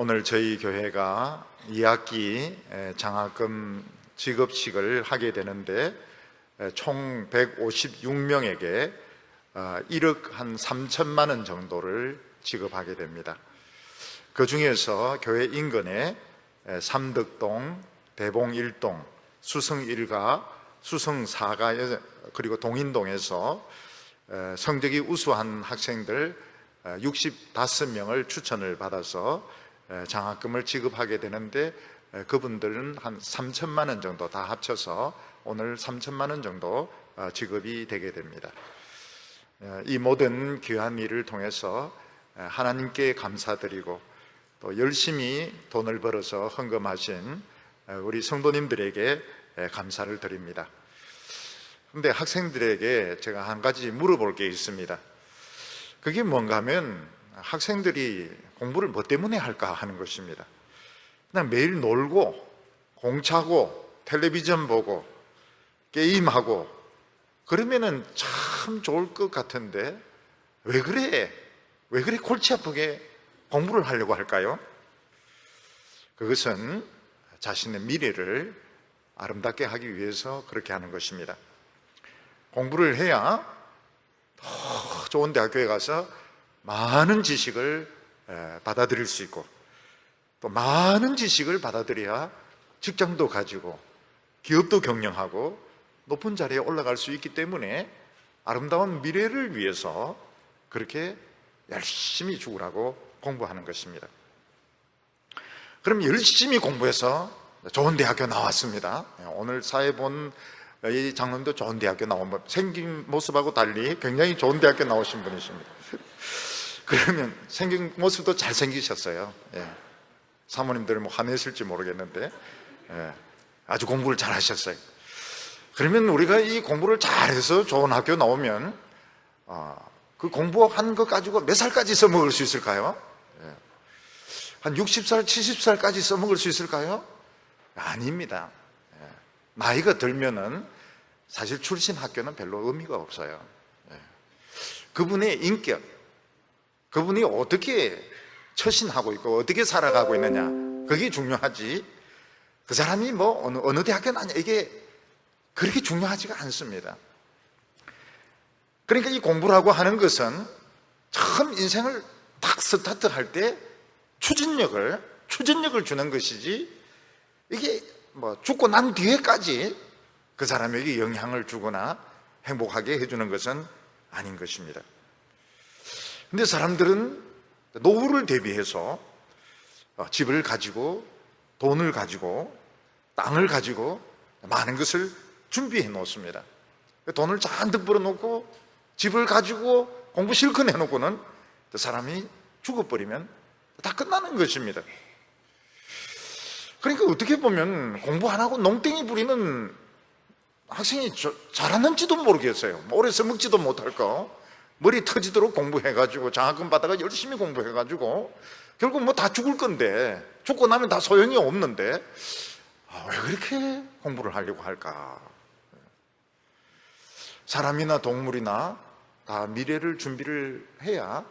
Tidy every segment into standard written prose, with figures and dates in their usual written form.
오늘 저희 교회가 2학기 장학금 지급식을 하게 되는데 총 156명에게 1억 한 3천만 원 정도를 지급하게 됩니다. 그 중에서 교회 인근에 삼덕동, 대봉 1동, 수성 1가, 수성 4가 그리고 동인동에서 성적이 우수한 학생들 65명을 추천을 받아서 장학금을 지급하게 되는데 그분들은 한 3천만 원 정도 다 합쳐서 오늘 3천만 원 정도 지급이 되게 됩니다. 이 모든 귀한 일을 통해서 하나님께 감사드리고 또 열심히 돈을 벌어서 헌금하신 우리 성도님들에게 감사를 드립니다. 그런데 학생들에게 제가 한 가지 물어볼 게 있습니다. 그게 뭔가 하면 학생들이 공부를 뭐 때문에 할까 하는 것입니다. 그냥 매일 놀고 공차고 텔레비전 보고 게임하고 그러면은 참 좋을 것 같은데 왜 그래 골치 아프게 공부를 하려고 할까요? 그것은 자신의 미래를 아름답게 하기 위해서 그렇게 하는 것입니다. 공부를 해야 더 좋은 대학교에 가서 많은 지식을 받아들일 수 있고 또 많은 지식을 받아들여야 직장도 가지고 기업도 경영하고 높은 자리에 올라갈 수 있기 때문에 아름다운 미래를 위해서 그렇게 열심히 죽으라고 공부하는 것입니다. 그럼 열심히 공부해서 좋은 대학교 나왔습니다. 오늘 사회 본 이 장로님도 좋은 대학교 나온 생긴 모습하고 달리 굉장히 좋은 대학교 나오신 분이십니다. 그러면 생긴 모습도 잘생기셨어요. 사모님들은 뭐 화내실지 모르겠는데 아주 공부를 잘 하셨어요. 그러면 우리가 이 공부를 잘해서 좋은 학교 나오면 그 공부한 거 가지고 몇 살까지 써먹을 수 있을까요? 한 60살, 70살까지 써먹을 수 있을까요? 아닙니다. 나이가 들면은 사실 출신 학교는 별로 의미가 없어요. 그분의 인격, 그분이 어떻게 처신하고 있고 어떻게 살아가고 있느냐, 그게 중요하지 그 사람이 뭐 어느 대학교 나냐 이게 그렇게 중요하지가 않습니다. 그러니까 이 공부라고 하는 것은 처음 인생을 딱 스타트할 때 추진력을 주는 것이지 이게 뭐 죽고 난 뒤에까지 그 사람에게 영향을 주거나 행복하게 해주는 것은 아닌 것입니다. 근데 사람들은 노후를 대비해서 집을 가지고 돈을 가지고 땅을 가지고 많은 것을 준비해 놓습니다. 돈을 잔뜩 벌어놓고 집을 가지고 공부 실컷 해놓고는 그 사람이 죽어버리면 다 끝나는 것입니다. 그러니까 어떻게 보면 공부 안 하고 농땡이 부리는 학생이 잘하는지도 모르겠어요. 오래 써먹지도 못할 거 머리 터지도록 공부해가지고 장학금 받아가 열심히 공부해가지고 결국 뭐 다 죽을 건데 죽고 나면 다 소용이 없는데 왜 그렇게 공부를 하려고 할까? 사람이나 동물이나 다 미래를 준비를 해야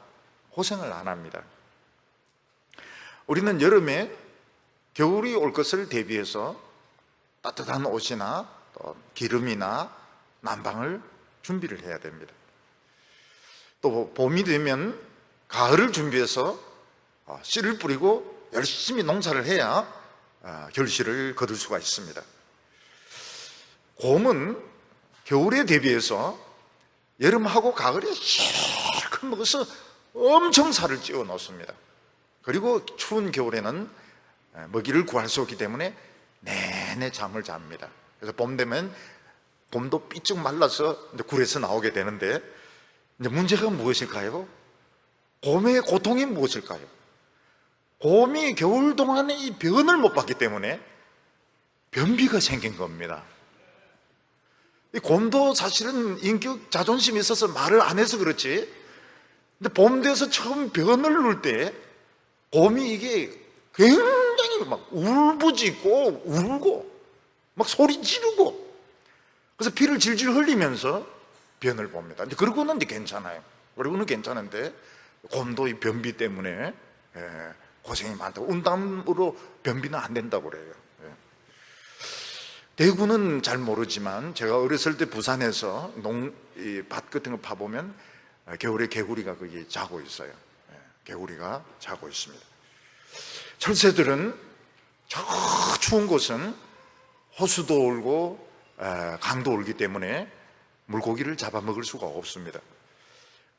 고생을 안 합니다. 우리는 여름에 겨울이 올 것을 대비해서 따뜻한 옷이나 또 기름이나 난방을 준비를 해야 됩니다. 또 봄이 되면 가을을 준비해서 씨를 뿌리고 열심히 농사를 해야 결실을 거둘 수가 있습니다. 곰은 겨울에 대비해서 여름하고 가을에 실컷 먹어서 엄청 살을 찌워 놓습니다. 그리고 추운 겨울에는 먹이를 구할 수 없기 때문에 내내 잠을 잡니다. 그래서 봄 되면 곰도 삐쭉 말라서 이제 굴에서 나오게 되는데 이제 문제가 무엇일까요? 곰의 고통이 무엇일까요? 곰이 겨울 동안에 이 변을 못 봤기 때문에 변비가 생긴 겁니다. 이 곰도 사실은 인격 자존심이 있어서 말을 안 해서 그렇지, 근데 봄 돼서 처음 변을 누를 때 곰이 이게 굉장히 막 울부짖고 울고 막 소리 지르고 그래서 피를 질질 흘리면서 변을 봅니다. 근데 그러고는 괜찮아요. 그러고는 괜찮은데 곰도 이 변비 때문에 고생이 많다고. 운담으로 변비는 안 된다고 그래요. 대구는 잘 모르지만 제가 어렸을 때 부산에서 밭 같은 거 파보면 겨울에 개구리가 거기 자고 있어요. 개구리가 자고 있습니다. 철새들은 저 추운 곳은 호수도 울고 강도 울기 때문에 물고기를 잡아먹을 수가 없습니다.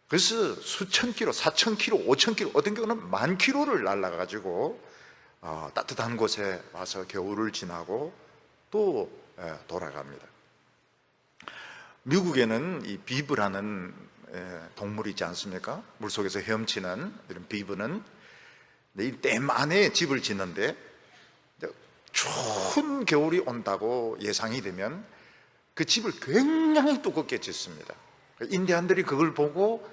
그래서 수천 킬로, 4천 킬로, 5천 킬로, 어떤 경우는 10,000 킬로를 날아가지고 따뜻한 곳에 와서 겨울을 지나고 또 돌아갑니다. 미국에는 이 비브라는 동물이 있지 않습니까? 물속에서 헤엄치는 이런 비브는 이 댐 안에 집을 짓는데 추운 겨울이 온다고 예상이 되면 그 집을 굉장히 두껍게 짓습니다. 인디안들이 그걸 보고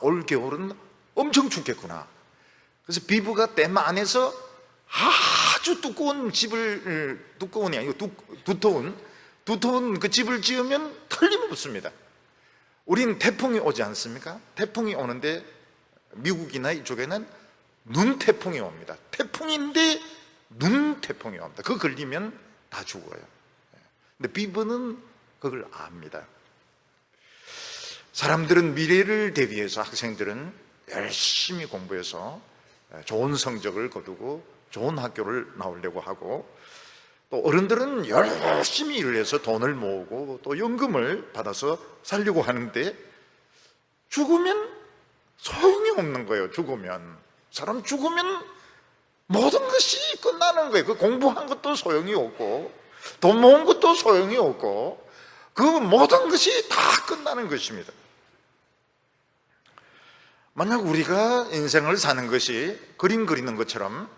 올 겨울은 엄청 춥겠구나. 그래서 비브가 댐 안에서 아주 두꺼운 집을, 두꺼운이 아니고 두터운 그 집을 지으면 틀림없습니다. 우린 태풍이 오지 않습니까? 태풍이 오는데 미국이나 이쪽에는 눈 태풍이 옵니다. 태풍인데 눈 태풍이 옵니다. 그거 걸리면 다 죽어요. 근데 비브는 그걸 압니다. 사람들은 미래를 대비해서 학생들은 열심히 공부해서 좋은 성적을 거두고 좋은 학교를 나오려고 하고, 또 어른들은 열심히 일을 해서 돈을 모으고 또 연금을 받아서 살려고 하는데 죽으면 소용이 없는 거예요. 사람 죽으면 모든 것이 끝나는 거예요. 그 공부한 것도 소용이 없고 돈 모은 것도 소용이 없고 그 모든 것이 다 끝나는 것입니다. 만약 우리가 인생을 사는 것이 그림 그리는 것처럼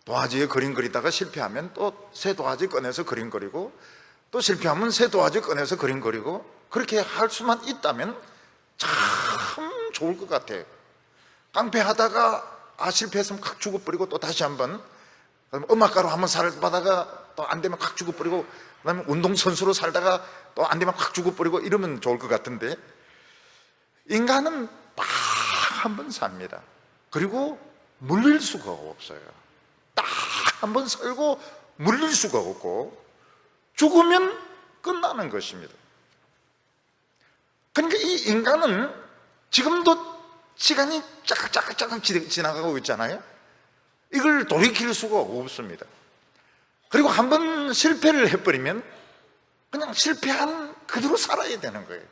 도화지에 그림 그리다가 실패하면 또 새 도화지 꺼내서 그림 그리고 또 실패하면 새 도화지 꺼내서 그림 그리고 그렇게 할 수만 있다면 참 좋을 것 같아요. 깡패하다가 실패했으면 칵 죽어버리고 또 다시 한번, 음악가로 한번 살다가 또 안 되면 칵 죽어버리고, 그다음에 운동선수로 살다가 또 안 되면 콱 죽어버리고 이러면 좋을 것 같은데, 인간은 딱 한 번 삽니다. 그리고 물릴 수가 없어요. 딱 한 번 살고 물릴 수가 없고 죽으면 끝나는 것입니다. 그러니까 이 인간은 지금도 시간이 짜깍짜깍 지나가고 있잖아요. 이걸 돌이킬 수가 없습니다. 그리고 한 번 실패를 해버리면 그냥 실패한 그대로 살아야 되는 거예요.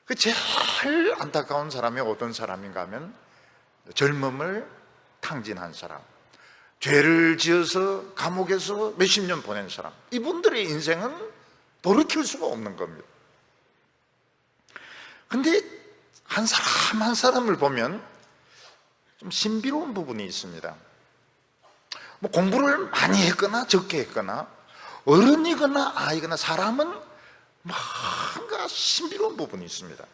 그 제일 안타까운 사람이 어떤 사람인가 하면 젊음을 탕진한 사람, 죄를 지어서 감옥에서 몇십 년 보낸 사람, 이분들의 인생은 돌이킬 수가 없는 겁니다. 근데 한 사람 한 사람을 보면 좀 신비로운 부분이 있습니다. 뭐 공부를 많이 했거나 적게 했거나 어른이거나 아이거나 사람은 뭔가 신비로운 부분이 있습니다.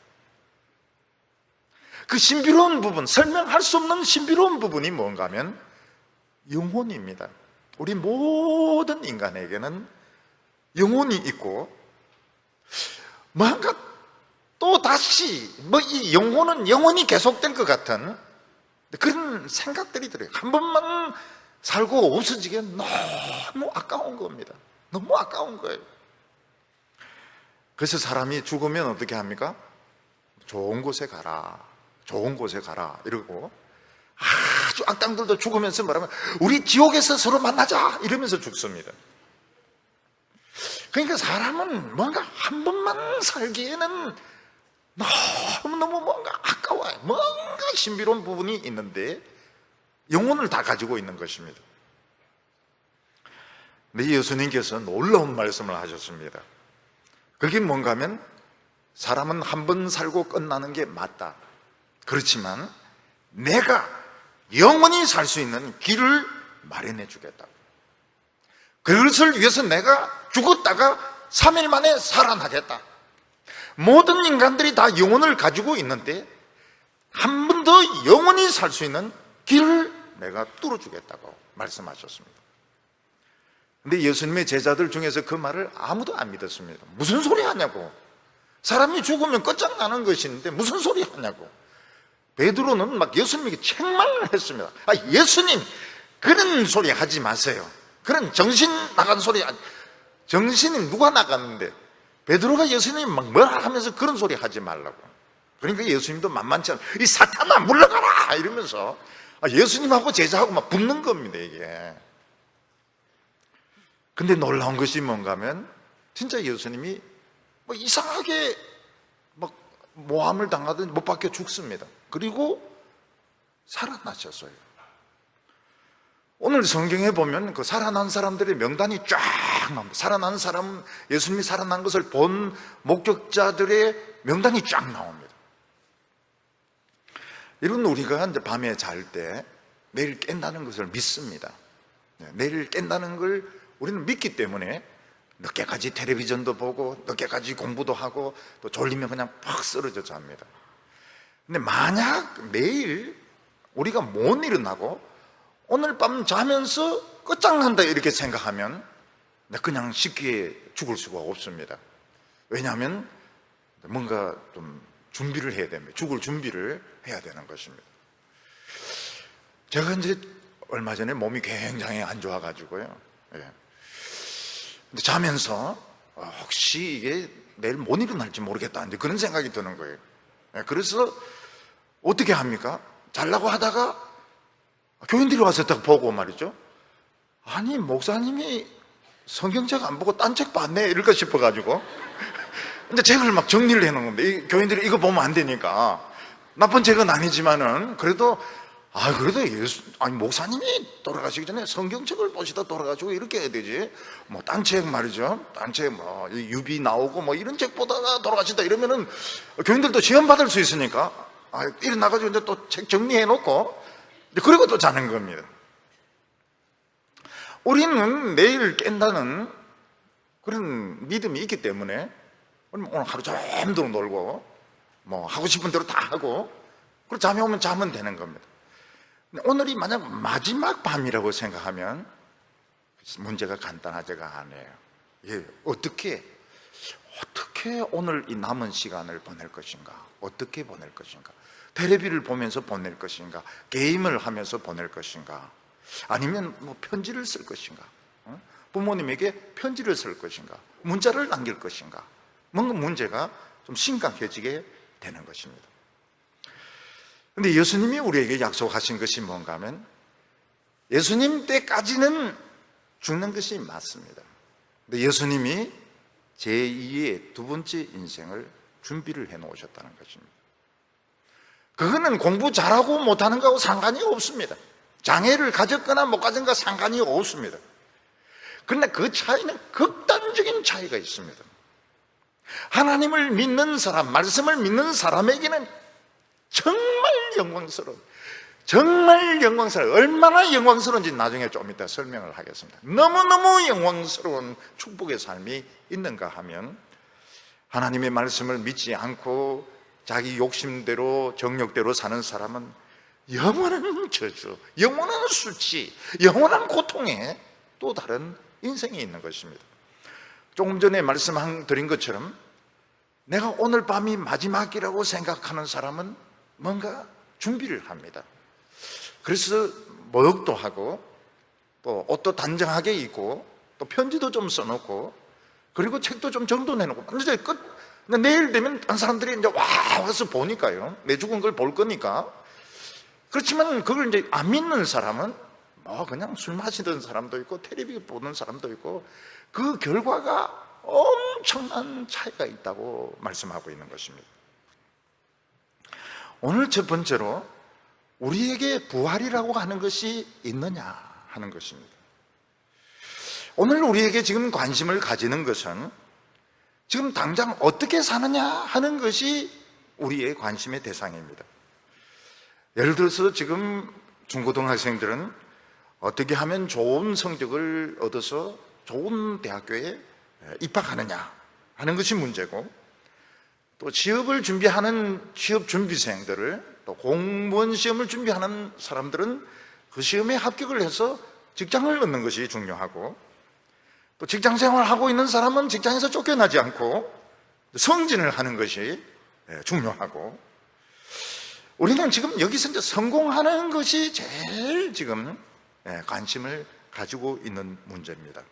그 신비로운 부분, 설명할 수 없는 신비로운 부분이 뭔가 하면 영혼입니다. 우리 모든 인간에게는 영혼이 있고 뭔가 또 다시 이 영혼은 영원히 계속될 것 같은 그런 생각들이 들어요. 한 번만 살고 없어지게 너무 아까운 겁니다. 너무 아까운 거예요. 그래서 사람이 죽으면 어떻게 합니까? 좋은 곳에 가라, 좋은 곳에 가라 이러고, 아주 악당들도 죽으면서 말하면 우리 지옥에서 서로 만나자 이러면서 죽습니다. 그러니까 사람은 뭔가 한 번만 살기에는 너무너무 뭔가 아까워요. 뭔가 신비로운 부분이 있는데 영혼을 다 가지고 있는 것입니다. 근데 예수님께서 놀라운 말씀을 하셨습니다. 그게 뭔가 하면 사람은 한 번 살고 끝나는 게 맞다. 그렇지만 내가 영원히 살 수 있는 길을 마련해 주겠다고. 그것을 위해서 내가 죽었다가 3일 만에 살아나겠다. 모든 인간들이 다 영혼을 가지고 있는데 한 번 더 영원히 살 수 있는 길을 내가 뚫어주겠다고 말씀하셨습니다. 근데 예수님의 제자들 중에서 그 말을 아무도 안 믿었습니다. 무슨 소리 하냐고. 사람이 죽으면 끝장나는 것인데 무슨 소리 하냐고. 베드로는 막 예수님에게 책망을 했습니다. 예수님, 그런 소리 하지 마세요. 그런 정신 나간 소리, 정신이 누가 나갔는데 베드로가 예수님 막 뭐라 하면서 그런 소리 하지 말라고. 그러니까 예수님도 만만치 않아, 이 사탄아 물러가라 이러면서 예수님하고 제자하고 막 붙는 겁니다, 이게. 근데 놀라운 것이 뭔가 하면 진짜 예수님이 뭐 이상하게 막 모함을 당하더니 못 박혀 죽습니다. 그리고 살아나셨어요. 오늘 성경에 보면 그 살아난 사람들의 명단이 쫙 나옵니다. 살아난 사람, 예수님이 살아난 것을 본 목격자들의 명단이 쫙 나옵니다. 이런 우리가 이제 밤에 잘 때 내일 깬다는 것을 믿습니다. 내일 깬다는 걸 우리는 믿기 때문에 늦게까지 텔레비전도 보고 늦게까지 공부도 하고 또 졸리면 그냥 팍 쓰러져 잡니다. 근데 만약 내일 우리가 못 일어나고 오늘 밤 자면서 끝장난다 이렇게 생각하면 그냥 쉽게 죽을 수가 없습니다. 왜냐하면 뭔가 좀 준비를 해야 됩니다. 죽을 준비를 해야 되는 것입니다. 제가 이제 얼마 전에 몸이 굉장히 안 좋아가지고요. 근데 자면서 혹시 이게 내일 못 일어날지 모르겠다, 이제 그런 생각이 드는 거예요. 그래서 어떻게 합니까? 자려고 하다가 교인들이 와서 딱 보고 말이죠. 아니, 목사님이 성경책 안 보고 딴 책 봤네 이럴까 싶어가지고 이제 책을 막 정리를 해놓은 겁니다. 이 교인들이 이거 보면 안 되니까. 나쁜 책은 아니지만은 그래도 아니 목사님이 돌아가시기 전에 성경책을 보시다 돌아가시고 이렇게 해야 되지. 뭐 딴 책 말이죠. 딴 책 뭐 유비 나오고 뭐 이런 책 보다가 돌아가신다 이러면은 교인들도 시험 받을 수 있으니까 일어나가지고 이제 또 책 정리해 놓고 그리고 또 자는 겁니다. 우리는 내일 깬다는 그런 믿음이 있기 때문에 오늘 하루 종일 놀고 뭐 하고 싶은 대로 다 하고 그리고 잠이 오면 자면 되는 겁니다. 오늘이 만약 마지막 밤이라고 생각하면 문제가 간단하지가 않아요. 어떻게 오늘 이 남은 시간을 보낼 것인가? 어떻게 보낼 것인가? 텔레비를 보면서 보낼 것인가? 게임을 하면서 보낼 것인가? 아니면 뭐 편지를 쓸 것인가? 부모님에게 편지를 쓸 것인가? 문자를 남길 것인가? 뭔가 문제가 좀 심각해지게 되는 것입니다. 그런데 예수님이 우리에게 약속하신 것이 뭔가 하면 예수님 때까지는 죽는 것이 맞습니다. 근데 예수님이 제2의 두 번째 인생을 준비를 해 놓으셨다는 것입니다. 그거는 공부 잘하고 못하는 거하고 상관이 없습니다. 장애를 가졌거나 못 가진 거 상관이 없습니다. 그러나 그 차이는 극단적인 차이가 있습니다. 하나님을 믿는 사람, 말씀을 믿는 사람에게는 정말 영광스러운, 얼마나 영광스러운지 나중에 좀 이따 설명을 하겠습니다. 너무너무 영광스러운 축복의 삶이 있는가 하면 하나님의 말씀을 믿지 않고 자기 욕심대로 정욕대로 사는 사람은 영원한 저주, 영원한 수치, 영원한 고통에 또 다른 인생이 있는 것입니다. 조금 전에 말씀드린 것처럼 내가 오늘 밤이 마지막이라고 생각하는 사람은 뭔가 준비를 합니다. 그래서 모욕도 하고 또 옷도 단정하게 입고 또 편지도 좀 써놓고 그리고 책도 좀 정돈해놓고 이제 내일 되면 딴 사람들이 이제 와서 보니까요. 내 죽은 걸 볼 거니까. 그렇지만 그걸 이제 안 믿는 사람은 뭐 그냥 술 마시던 사람도 있고 텔레비전 보는 사람도 있고 그 결과가 엄청난 차이가 있다고 말씀하고 있는 것입니다. 오늘 첫 번째로 우리에게 부활이라고 하는 것이 있느냐 하는 것입니다. 오늘 우리에게 지금 관심을 가지는 것은 지금 당장 어떻게 사느냐 하는 것이 우리의 관심의 대상입니다. 예를 들어서 지금 중고등학생들은 어떻게 하면 좋은 성적을 얻어서 좋은 대학교에 입학하느냐 하는 것이 문제고, 또 취업을 준비하는 취업 준비생들을, 또 공무원 시험을 준비하는 사람들은 그 시험에 합격을 해서 직장을 얻는 것이 중요하고, 또 직장 생활하고 있는 사람은 직장에서 쫓겨나지 않고 성진을 하는 것이 중요하고, 우리는 지금 여기서 이제 성공하는 것이 제일 지금 관심을 가지고 있는 문제입니다.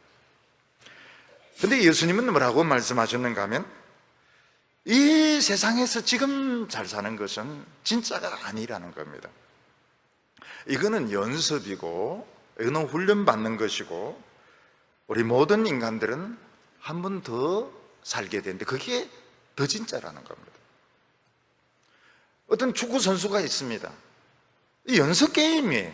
근데 예수님은 뭐라고 말씀하셨는가 하면 이 세상에서 지금 잘 사는 것은 진짜가 아니라는 겁니다. 이거는 연습이고 이거는 훈련받는 것이고 우리 모든 인간들은 한 번 더 살게 되는데 그게 더 진짜라는 겁니다. 어떤 축구 선수가 있습니다. 이 연습 게임이에요.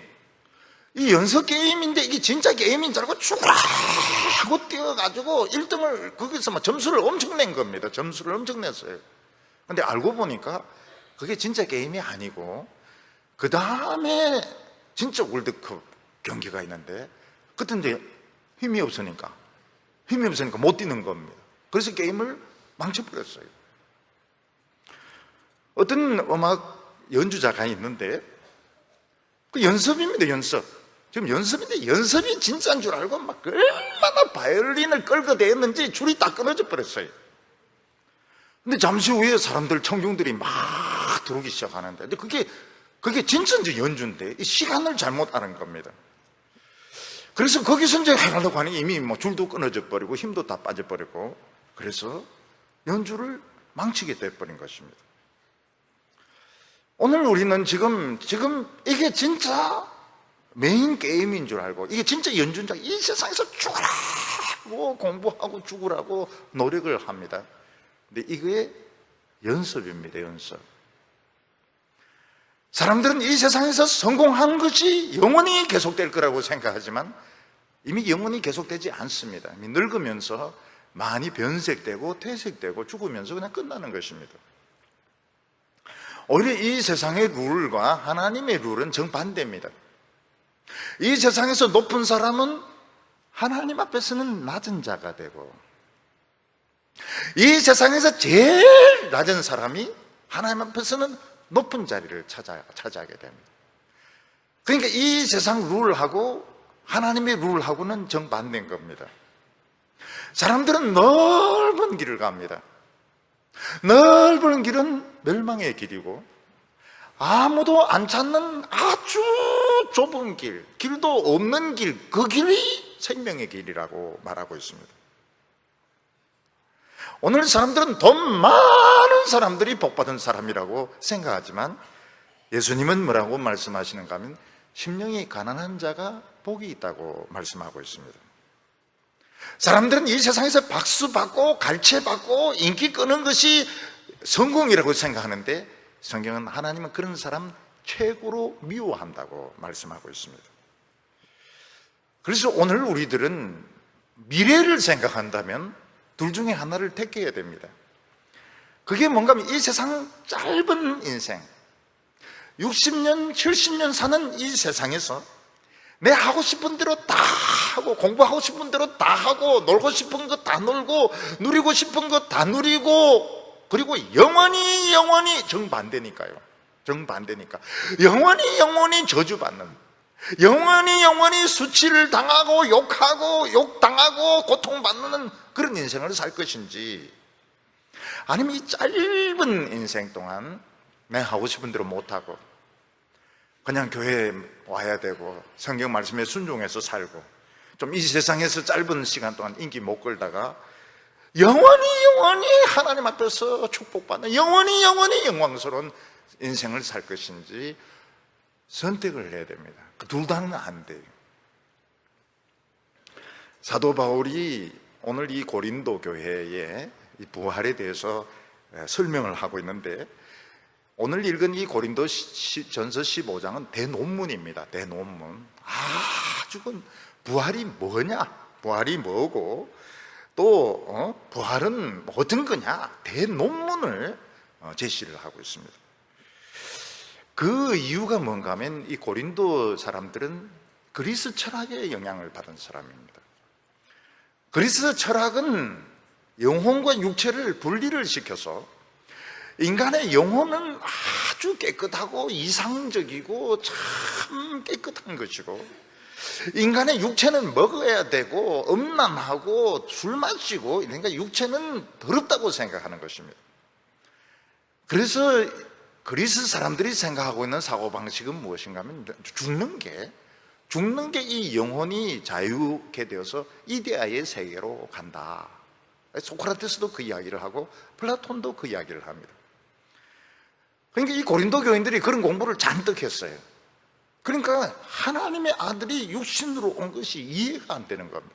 이 연습 게임인데 이게 진짜 게임인 줄 알고 쭉 하고 뛰어가지고 1등을 거기서 막 점수를 엄청 낸 겁니다. 점수를 엄청 냈어요. 근데 알고 보니까 그게 진짜 게임이 아니고 그 다음에 진짜 월드컵 경기가 있는데 그때 이제 힘이 없으니까 못 뛰는 겁니다. 그래서 게임을 망쳐버렸어요. 어떤 음악 연주자가 있는데 그 연습입니다. 연습. 지금 연습인데 연습이 진짜인 줄 알고 막 얼마나 바이올린을 끌고 대었는지 줄이 다 끊어져 버렸어요. 근데 잠시 후에 사람들, 청중들이 막 들어오기 시작하는데 근데 그게 진짜인지 연주인데 이 시간을 잘못 아는 겁니다. 그래서 거기서 이제 하려고 하니 이미 뭐 줄도 끊어져 버리고 힘도 다 빠져버리고 그래서 연주를 망치게 돼버린 것입니다. 오늘 우리는 지금 이게 진짜 메인 게임인 줄 알고 이게 진짜 연주자 이 세상에서 죽으라고 공부하고 죽으라고 노력을 합니다. 근데 이게 연습입니다. 연습. 사람들은 이 세상에서 성공한 것이 영원히 계속될 거라고 생각하지만 이미 영원히 계속되지 않습니다. 이미 늙으면서 많이 변색되고 퇴색되고 죽으면서 그냥 끝나는 것입니다. 오히려 이 세상의 룰과 하나님의 룰은 정반대입니다. 이 세상에서 높은 사람은 하나님 앞에서는 낮은 자가 되고 이 세상에서 제일 낮은 사람이 하나님 앞에서는 높은 자리를 차지하게 됩니다. 그러니까 이 세상 룰하고 하나님의 룰하고는 정반대인 겁니다. 사람들은 넓은 길을 갑니다. 넓은 길은 멸망의 길이고 아무도 안 찾는 아주 좁은 길, 길도 없는 길, 그 길이 생명의 길이라고 말하고 있습니다. 오늘 사람들은 돈 많은 사람들이 복받은 사람이라고 생각하지만 예수님은 뭐라고 말씀하시는가 하면 심령이 가난한 자가 복이 있다고 말씀하고 있습니다. 사람들은 이 세상에서 박수 받고 갈채 받고 인기 끄는 것이 성공이라고 생각하는데 성경은 하나님은 그런 사람 최고로 미워한다고 말씀하고 있습니다. 그래서 오늘 우리들은 미래를 생각한다면 둘 중에 하나를 택해야 됩니다. 그게 뭔가 하면 이 세상 짧은 인생 60년, 70년 사는 이 세상에서 내 하고 싶은 대로 다 하고 공부하고 싶은 대로 다 하고 놀고 싶은 거 다 놀고 누리고 싶은 거 다 누리고 그리고 영원히 정반대니까 영원히 저주받는 영원히 수치를 당하고 욕하고 욕당하고 고통받는 그런 인생을 살 것인지 아니면 이 짧은 인생 동안 내가 하고 싶은 대로 못하고 그냥 교회에 와야 되고 성경 말씀에 순종해서 살고 좀 이 세상에서 짧은 시간 동안 인기 못 끌다가 영원히 하나님 앞에서 축복받는 영원히 영광스러운 인생을 살 것인지 선택을 해야 됩니다. 둘 다는 안 돼요. 사도 바울이 오늘 이 고린도 교회의 이 부활에 대해서 설명을 하고 있는데 오늘 읽은 이 고린도 전서 15장은 대논문입니다. 대논문. 아주 부활이 뭐냐? 부활이 뭐고 또 부활은 어떤 거냐? 대논문을 제시를 하고 있습니다. 그 이유가 뭔가 하면 이 고린도 사람들은 그리스 철학의 영향을 받은 사람입니다. 그리스 철학은 영혼과 육체를 분리를 시켜서 인간의 영혼은 아주 깨끗하고 이상적이고 참 깨끗한 것이고 인간의 육체는 먹어야 되고 음란하고 술 마시고 그러니까 육체는 더럽다고 생각하는 것입니다. 그래서 그리스 사람들이 생각하고 있는 사고방식은 무엇인가 하면 죽는 게 이 영혼이 자유케 되어서 이데아의 세계로 간다. 소크라테스도 그 이야기를 하고 플라톤도 그 이야기를 합니다. 그러니까 이 고린도 교인들이 그런 공부를 잔뜩 했어요. 그러니까 하나님의 아들이 육신으로 온 것이 이해가 안 되는 겁니다.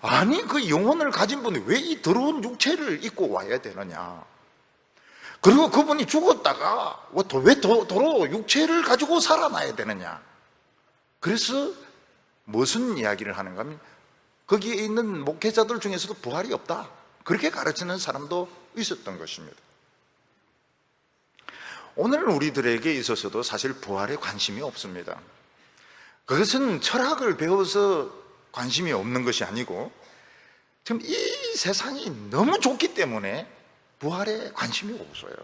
아니, 그 영혼을 가진 분이 왜 이 더러운 육체를 입고 와야 되느냐. 그리고 그분이 죽었다가 왜 도로 육체를 가지고 살아나야 되느냐. 그래서 무슨 이야기를 하는가 하면 거기에 있는 목회자들 중에서도 부활이 없다, 그렇게 가르치는 사람도 있었던 것입니다. 오늘 우리들에게 있어서도 사실 부활에 관심이 없습니다. 그것은 철학을 배워서 관심이 없는 것이 아니고 지금 이 세상이 너무 좋기 때문에 부활에 관심이 없어요.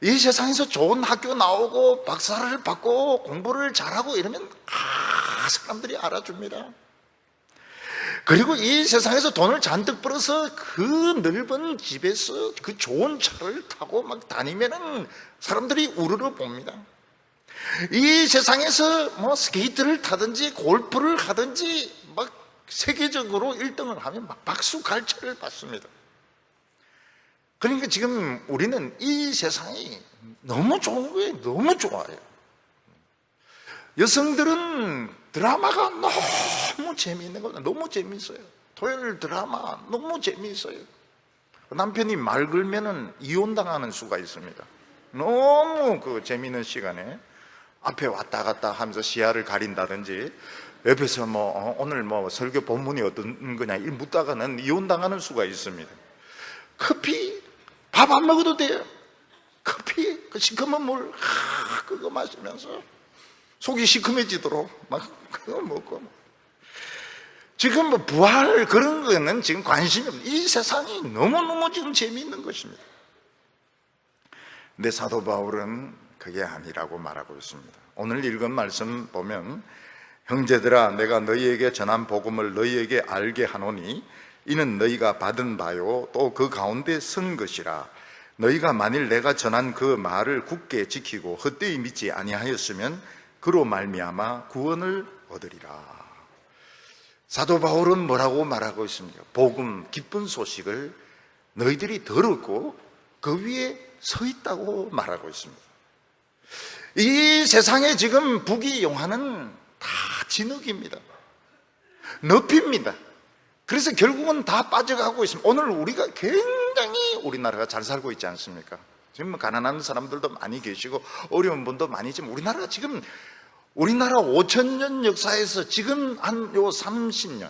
이 세상에서 좋은 학교 나오고 박사를 받고 공부를 잘하고 이러면 사람들이 알아줍니다. 그리고 이 세상에서 돈을 잔뜩 벌어서 그 넓은 집에서 그 좋은 차를 타고 막 다니면은 사람들이 우르르 봅니다. 이 세상에서 뭐 스케이트를 타든지 골프를 하든지 막 세계적으로 1등을 하면 막 박수 갈채를 받습니다. 그러니까 지금 우리는 이 세상이 너무 좋은 거예요. 너무 좋아요. 여성들은 드라마가 너무 재미있는 거예요. 너무 재미있어요. 토요일 드라마 너무 재미있어요. 남편이 말 걸면은 이혼당하는 수가 있습니다. 너무 그 재미있는 시간에 앞에 왔다 갔다 하면서 시야를 가린다든지 옆에서 오늘 설교 본문이 어떤 거냐 이 묻다가는 이혼당하는 수가 있습니다. 커피 밥 안 먹어도 돼요. 커피 그 시커먼 물 그거 마시면서 속이 시커매지도록 막 그거 먹고. 지금 부활 그런 거는 지금 관심이 없어요. 이 세상이 너무너무 지금 재미있는 것입니다. 근데 사도 바울은 그게 아니라고 말하고 있습니다. 오늘 읽은 말씀 보면 형제들아 내가 너희에게 전한 복음을 너희에게 알게 하노니 이는 너희가 받은 바요 또 그 가운데 선 것이라. 너희가 만일 내가 전한 그 말을 굳게 지키고 헛되이 믿지 아니하였으면 그로 말미암아 구원을 얻으리라. 사도 바울은 뭐라고 말하고 있습니까? 복음, 기쁜 소식을 너희들이 들었고 그 위에 서 있다고 말하고 있습니다. 이 세상에 지금 부귀영화는 다 진흙입니다. 늪입니다. 그래서 결국은 다 빠져가고 있습니다. 오늘 우리가 굉장히 우리나라가 잘 살고 있지 않습니까? 지금 가난한 사람들도 많이 계시고 어려운 분도 많이 있지만 우리나라가 지금 우리나라 5,000년 역사에서 지금 한 30년,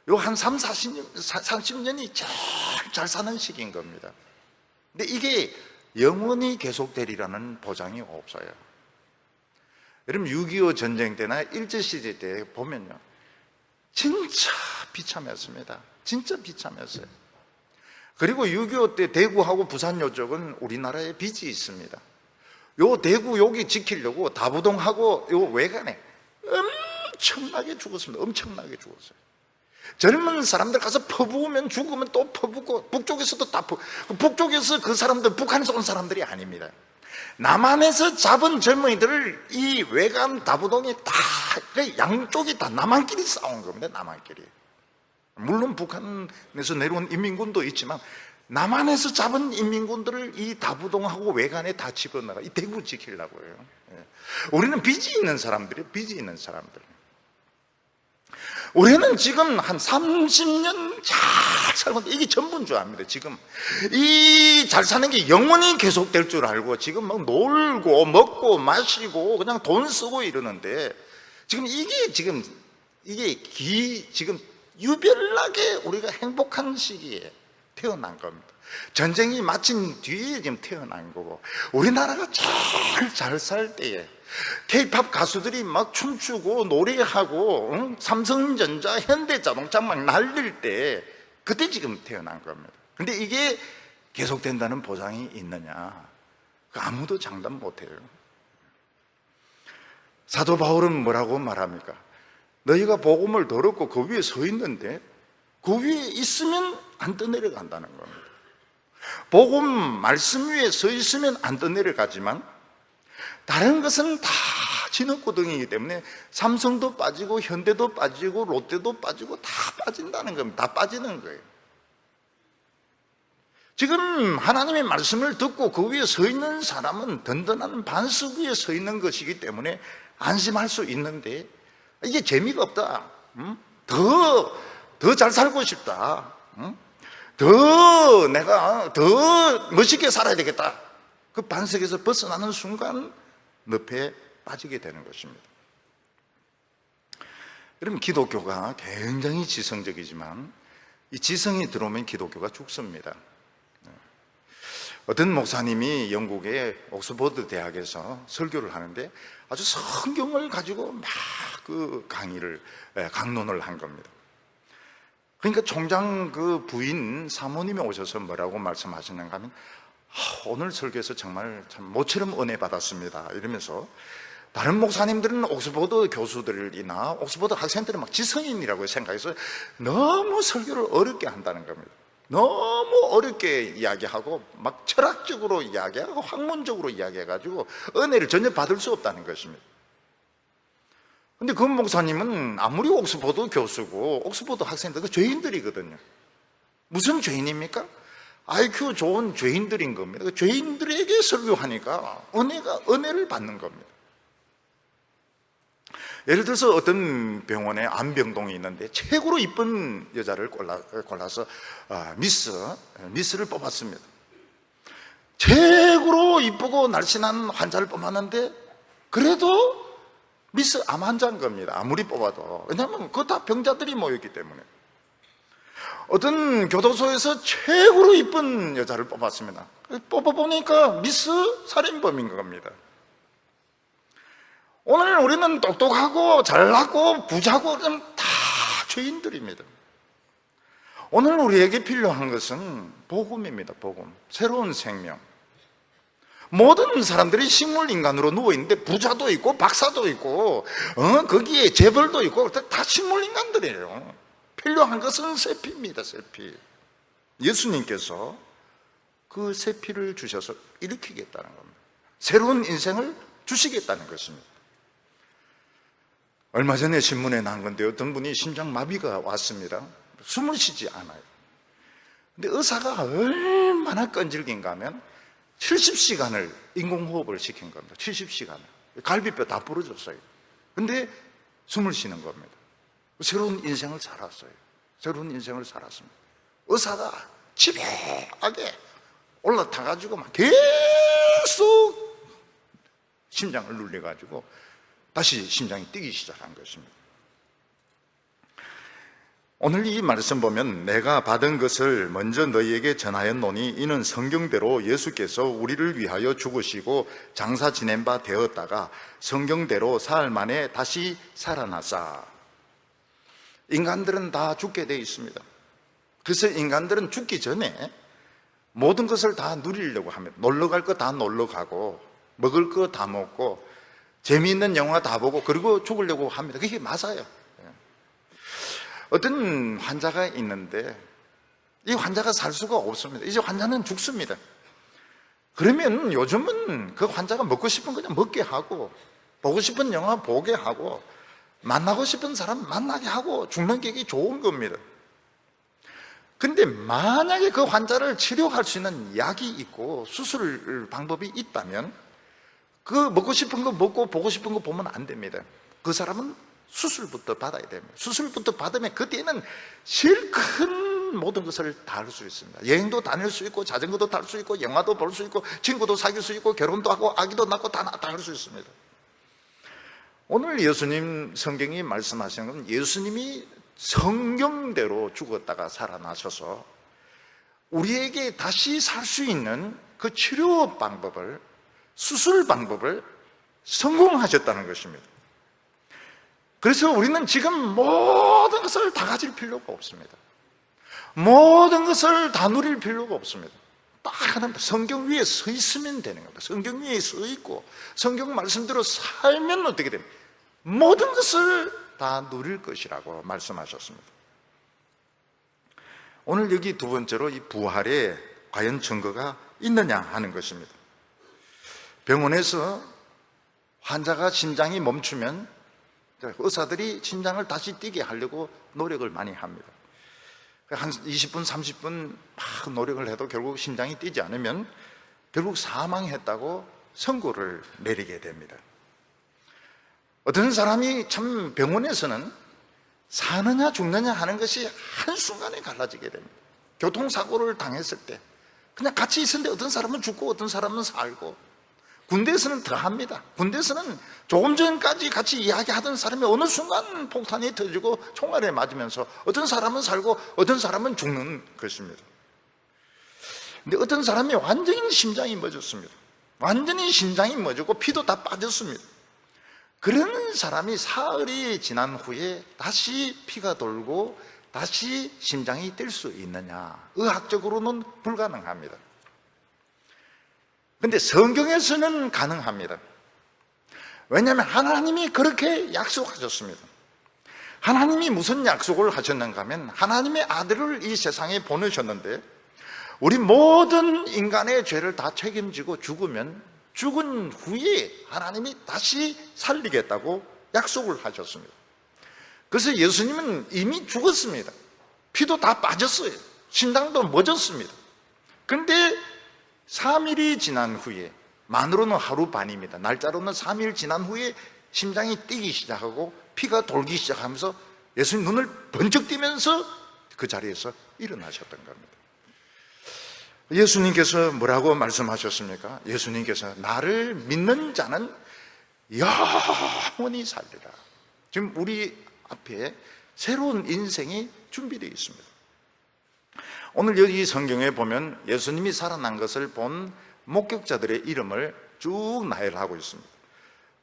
한 30년이 제일 잘 사는 시기인 겁니다. 근데 이게 영원히 계속되리라는 보장이 없어요. 여러분 6.25 전쟁 때나 일제시대 때 보면요, 진짜 비참했습니다. 진짜 비참했어요. 그리고 6.25 때 대구하고 부산 요쪽은 우리나라에 빚이 있습니다. 요 대구 여기 지키려고 다부동하고 요 외관에 엄청나게 죽었습니다. 엄청나게 죽었어요. 젊은 사람들 가서 퍼부으면 죽으면 또 퍼붓고 북쪽에서도 다 북쪽에서 그 사람들 북한에서 온 사람들이 아닙니다. 남한에서 잡은 젊은이들을 이 외관 다부동이 다 양쪽이 다 남한끼리 싸운 겁니다. 남한끼리. 물론 북한에서 내려온 인민군도 있지만 남한에서 잡은 인민군들을 이 다부동하고 외관에 다 집어넣어 이 대구 지키려고요. 우리는 빚이 있는 사람들이에요. 빚이 있는 사람들. 우리는 지금 한 30년 잘 살고 이게 전부인 줄 압니다. 지금 이 잘 사는 게 영원히 계속될 줄 알고 지금 막 놀고 먹고 마시고 그냥 돈 쓰고 이러는데 지금 이게 지금 유별나게 우리가 행복한 시기에 태어난 겁니다. 전쟁이 마친 뒤에 지금 태어난 거고 우리나라가 제일 잘 살 때에 K-팝 가수들이 막 춤추고 노래하고 삼성전자, 현대자동차 막 날릴 때 그때 지금 태어난 겁니다. 근데 이게 계속된다는 보장이 있느냐? 아무도 장담 못해요. 사도 바울은 뭐라고 말합니까? 너희가 복음을 들었고 그 위에 서 있는데 그 위에 있으면 안 떠내려간다는 겁니다. 복음 말씀 위에 서 있으면 안 떠내려가지만 다른 것은 다 진흙구덩이이기 때문에 삼성도 빠지고 현대도 빠지고 롯데도 빠지고 다 빠진다는 겁니다. 다 빠지는 거예요. 지금 하나님의 말씀을 듣고 그 위에 서 있는 사람은 든든한 반석 위에 서 있는 것이기 때문에 안심할 수 있는데, 이게 재미가 없다. 더 잘 살고 싶다. 내가 더 멋있게 살아야 되겠다. 그 반석에서 벗어나는 순간 늪에 빠지게 되는 것입니다. 여러분, 기독교가 굉장히 지성적이지만 이 지성이 들어오면 기독교가 죽습니다. 어떤 목사님이 영국의 옥스퍼드 대학에서 설교를 하는데 아주 성경을 가지고 막 그 강론을 한 겁니다. 그러니까 총장 그 부인 사모님이 오셔서 뭐라고 말씀하시는가 하면, 오늘 설교에서 정말 참 모처럼 은혜 받았습니다 이러면서, 다른 목사님들은 옥스퍼드 교수들이나 옥스퍼드 학생들은 막 지성인이라고 생각해서 너무 설교를 어렵게 한다는 겁니다. 너무 어렵게 이야기하고 막 철학적으로 이야기하고 학문적으로 이야기해가지고 은혜를 전혀 받을 수 없다는 것입니다. 근데 그 목사님은 아무리 옥스퍼드 교수고 옥스퍼드 학생들 그 죄인들이거든요. 무슨 죄인입니까? IQ 좋은 죄인들인 겁니다. 그 죄인들에게 설교하니까 은혜를 받는 겁니다. 예를 들어서 어떤 병원에 안병동이 있는데 최고로 이쁜 여자를 골라서 미스를 뽑았습니다. 최고로 이쁘고 날씬한 환자를 뽑았는데 그래도 미스 암 환자인 겁니다. 아무리 뽑아도. 왜냐하면 그거 다 병자들이 모였기 때문에. 어떤 교도소에서 최고로 이쁜 여자를 뽑았습니다. 뽑아보니까 미스 살인범인 겁니다. 오늘 우리는 똑똑하고 잘나고 부자고 다 죄인들입니다. 오늘 우리에게 필요한 것은 복음입니다. 복음. 새로운 생명. 모든 사람들이 식물인간으로 누워있는데 부자도 있고 박사도 있고 거기에 재벌도 있고 다 식물인간들이에요. 필요한 것은 세피입니다. 세피. 예수님께서 그 세피를 주셔서 일으키겠다는 겁니다. 새로운 인생을 주시겠다는 것입니다. 얼마 전에 신문에 나온 건데 어떤 분이 심장마비가 왔습니다. 숨을 쉬지 않아요. 근데 의사가 얼마나 끈질긴가 하면 70시간을 인공호흡을 시킨 겁니다. 70시간을. 갈비뼈 다 부러졌어요. 근데 숨을 쉬는 겁니다. 새로운 인생을 살았어요. 새로운 인생을 살았습니다. 의사가 집요하게 올라타가지고 막 계속 심장을 눌려가지고 다시 심장이 뛰기 시작한 것입니다. 오늘 이 말씀 보면 내가 받은 것을 먼저 너희에게 전하였노니 이는 성경대로 예수께서 우리를 위하여 죽으시고 장사 지낸 바 되었다가 성경대로 사흘 만에 다시 살아나사. 인간들은 다 죽게 되어 있습니다. 그래서 인간들은 죽기 전에 모든 것을 다 누리려고 합니다. 놀러 갈 거 다 놀러 가고 먹을 거 다 먹고 재미있는 영화 다 보고 그리고 죽으려고 합니다. 그게 맞아요. 어떤 환자가 있는데 이 환자가 살 수가 없습니다. 이제 환자는 죽습니다. 그러면 요즘은 그 환자가 먹고 싶은 거 그냥 먹게 하고 보고 싶은 영화 보게 하고 만나고 싶은 사람 만나게 하고 죽는 게 좋은 겁니다. 근데 만약에 그 환자를 치료할 수 있는 약이 있고 수술 방법이 있다면 그 먹고 싶은 거 먹고 보고 싶은 거 보면 안 됩니다. 그 사람은 수술부터 받아야 됩니다. 수술부터 받으면 그때는 제일 큰 모든 것을 다 할 수 있습니다. 여행도 다닐 수 있고 자전거도 탈 수 있고 영화도 볼 수 있고 친구도 사귈 수 있고 결혼도 하고 아기도 낳고 다 할 수 있습니다. 오늘 예수님 성경이 말씀하시는 건 예수님이 성경대로 죽었다가 살아나셔서 우리에게 다시 살 수 있는 그 치료 방법을, 수술 방법을 성공하셨다는 것입니다. 그래서 우리는 지금 모든 것을 다 가질 필요가 없습니다. 모든 것을 다 누릴 필요가 없습니다. 딱 하나 성경 위에 서 있으면 되는 겁니다. 성경 위에 서 있고 성경 말씀대로 살면 어떻게 됩니까? 모든 것을 다 누릴 것이라고 말씀하셨습니다. 오늘 여기 두 번째로 이 부활의 과연 증거가 있느냐 하는 것입니다. 병원에서 환자가 심장이 멈추면 의사들이 심장을 다시 뛰게 하려고 노력을 많이 합니다. 한 20분, 30분 막 노력을 해도 결국 심장이 뛰지 않으면 결국 사망했다고 선고를 내리게 됩니다. 어떤 사람이 참 병원에서는 사느냐 죽느냐 하는 것이 한순간에 갈라지게 됩니다. 교통사고를 당했을 때 그냥 같이 있었는데 어떤 사람은 죽고 어떤 사람은 살고, 군대에서는 더 합니다. 군대에서는 조금 전까지 같이 이야기하던 사람이 어느 순간 폭탄이 터지고 총알에 맞으면서 어떤 사람은 살고 어떤 사람은 죽는 것입니다. 근데 어떤 사람이 완전히 심장이 멎었습니다. 완전히 심장이 멎었고 피도 다 빠졌습니다. 그런 사람이 사흘이 지난 후에 다시 피가 돌고 다시 심장이 뛸 수 있느냐? 의학적으로는 불가능합니다. 그런데 성경에서는 가능합니다. 왜냐하면 하나님이 그렇게 약속하셨습니다. 하나님이 무슨 약속을 하셨는가 하면 하나님의 아들을 이 세상에 보내셨는데 우리 모든 인간의 죄를 다 책임지고 죽으면 죽은 후에 하나님이 다시 살리겠다고 약속을 하셨습니다. 그래서 예수님은 이미 죽었습니다. 피도 다 빠졌어요. 심장도 멎었습니다. 그런데 3일이 지난 후에, 만으로는 하루 반입니다. 날짜로는 3일 지난 후에 심장이 뛰기 시작하고 피가 돌기 시작하면서 예수님 눈을 번쩍 뜨면서 그 자리에서 일어나셨던 겁니다. 예수님께서 뭐라고 말씀하셨습니까? 예수님께서 나를 믿는 자는 영원히 살리라. 지금 우리 앞에 새로운 인생이 준비되어 있습니다. 오늘 여기 성경에 보면 예수님이 살아난 것을 본 목격자들의 이름을 쭉 나열하고 있습니다.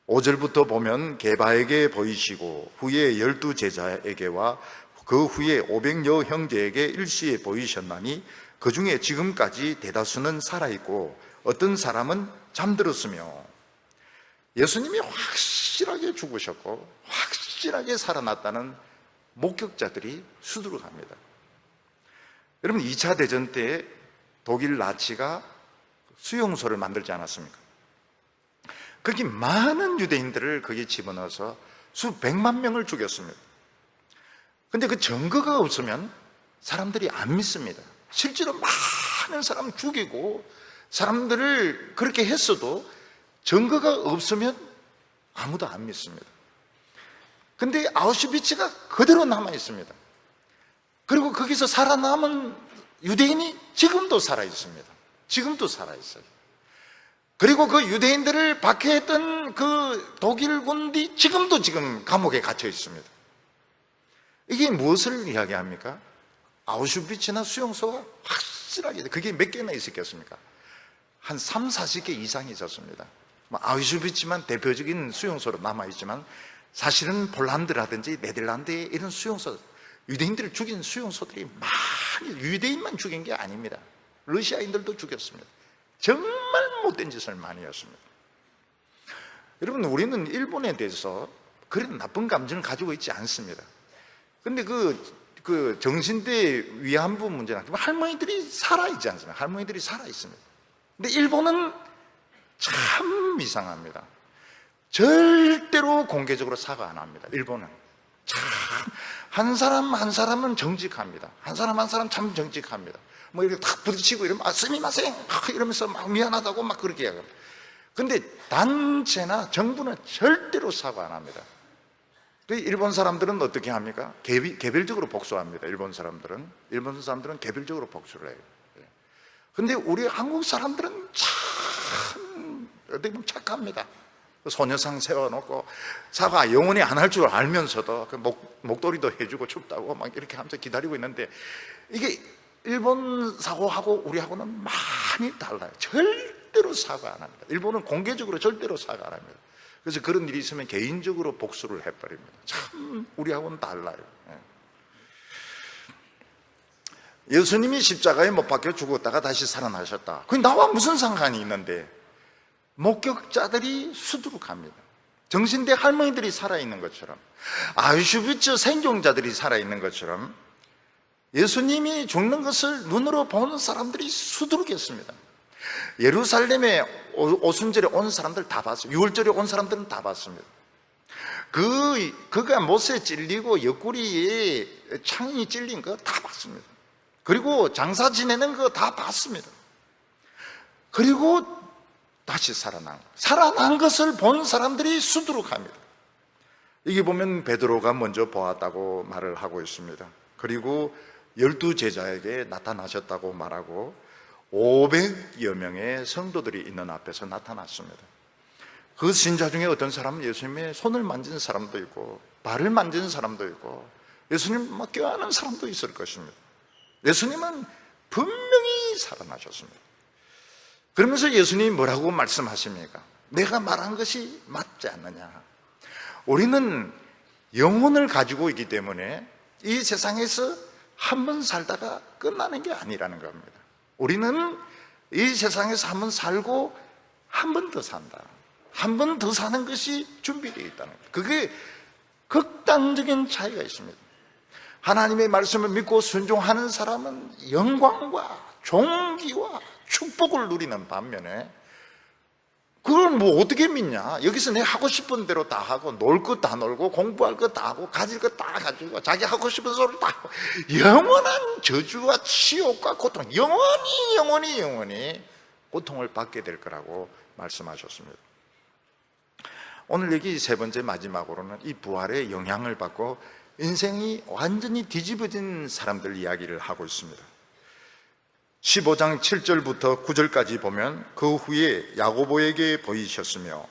5절부터 보면 게바에게 보이시고 후에 12 제자에게와 그 후에 500여 형제에게 일시에 보이셨나니 그 중에 지금까지 대다수는 살아있고 어떤 사람은 잠들었으며, 예수님이 확실하게 죽으셨고 확실하게 살아났다는 목격자들이 수두룩합니다. 여러분, 2차 대전 때 독일 나치가 수용소를 만들지 않았습니까? 거기 많은 유대인들을 거기 집어넣어서 수백만 명을 죽였습니다. 근데 그 증거가 없으면 사람들이 안 믿습니다. 실제로 많은 사람 죽이고 사람들을 그렇게 했어도 증거가 없으면 아무도 안 믿습니다. 근데 아우슈비츠가 그대로 남아 있습니다. 그리고 거기서 살아남은 유대인이 지금도 살아 있습니다. 지금도 살아 있어요. 그리고 그 유대인들을 박해했던 그 독일군이 지금도 감옥에 갇혀 있습니다. 이게 무엇을 이야기합니까? 아우슈비츠나 수용소가 확실하게, 그게 몇 개나 있었겠습니까? 한 3, 40개 이상이 있었습니다. 아우슈비츠만 대표적인 수용소로 남아있지만 사실은 폴란드라든지 네덜란드의 이런 수용소, 유대인들을 죽인 수용소들이 많이, 유대인만 죽인 게 아닙니다. 러시아인들도 죽였습니다. 정말 못된 짓을 많이 했습니다. 여러분, 우리는 일본에 대해서 그런 나쁜 감정을 가지고 있지 않습니다. 근데 그 정신대 위안부 문제나 할머니들이 살아있지 않습니까? 할머니들이 살아있습니다. 근데 일본은 참 이상합니다. 절대로 공개적으로 사과 안 합니다. 일본은 참, 한 사람 한 사람은 정직합니다. 한 사람 한 사람 참 정직합니다. 뭐 이렇게 탁 부딪히고 이러면 스미마셍 이러면서 막 미안하다고 막 그렇게 이야기합니다. 근데 단체나 정부는 절대로 사과 안 합니다. 일본 사람들은 어떻게 합니까? 개별적으로 복수합니다. 일본 사람들은 개별적으로 복수를 해요. 근데 우리 한국 사람들은 참 어떻게 보면 착합니다. 소녀상 세워놓고 사과 영원히 안 할 줄 알면서도 목도리도 해주고 춥다고 막 이렇게 하면서 기다리고 있는데, 이게 일본 사고하고 우리하고는 많이 달라요. 절대로 사과 안 합니다. 일본은 공개적으로 절대로 사과 안 합니다. 그래서 그런 일이 있으면 개인적으로 복수를 해버립니다. 참 우리하고는 달라요. 예수님이 십자가에 못 박혀 죽었다가 다시 살아나셨다. 그게 나와 무슨 상관이 있는데? 목격자들이 수두룩합니다. 정신대 할머니들이 살아있는 것처럼, 아우슈비츠 생존자들이 살아있는 것처럼 예수님이 죽는 것을 눈으로 보는 사람들이 수두룩했습니다. 예루살렘에 오순절에 온 사람들 다 봤어요. 유월절에 온 사람들은 다 봤습니다. 그가 못에 찔리고 옆구리에 창이 찔린 거 다 봤습니다. 그리고 장사 지내는 거 다 봤습니다. 그리고 다시 살아난 것을 본 사람들이 수두룩합니다. 이게 보면 베드로가 먼저 보았다고 말을 하고 있습니다. 그리고 12제자에게 나타나셨다고 말하고 500여 명의 성도들이 있는 앞에서 나타났습니다. 그 신자 중에 어떤 사람은 예수님의 손을 만진 사람도 있고 발을 만진 사람도 있고 예수님 막 껴안은 사람도 있을 것입니다. 예수님은 분명히 살아나셨습니다. 그러면서 예수님이 뭐라고 말씀하십니까? 내가 말한 것이 맞지 않느냐? 우리는 영혼을 가지고 있기 때문에 이 세상에서 한 번 살다가 끝나는 게 아니라는 겁니다. 우리는 이 세상에서 한 번 살고 한 번 더 산다. 한 번 더 사는 것이 준비되어 있다는 거예요. 그게 극단적인 차이가 있습니다. 하나님의 말씀을 믿고 순종하는 사람은 영광과 존귀와 축복을 누리는 반면에 그걸 뭐 어떻게 믿냐? 여기서 내 하고 싶은 대로 다 하고 놀 것 다 놀고 공부할 것 다 하고 가질 것 다 가지고 자기 하고 싶은 소리를 다 하고 영원한 저주와 치욕과 고통, 영원히 고통을 받게 될 거라고 말씀하셨습니다. 오늘 여기 세 번째 마지막으로는 이 부활의 영향을 받고 인생이 완전히 뒤집어진 사람들 이야기를 하고 있습니다. 15장 7절부터 9절까지 보면 그 후에 야고보에게 보이셨으며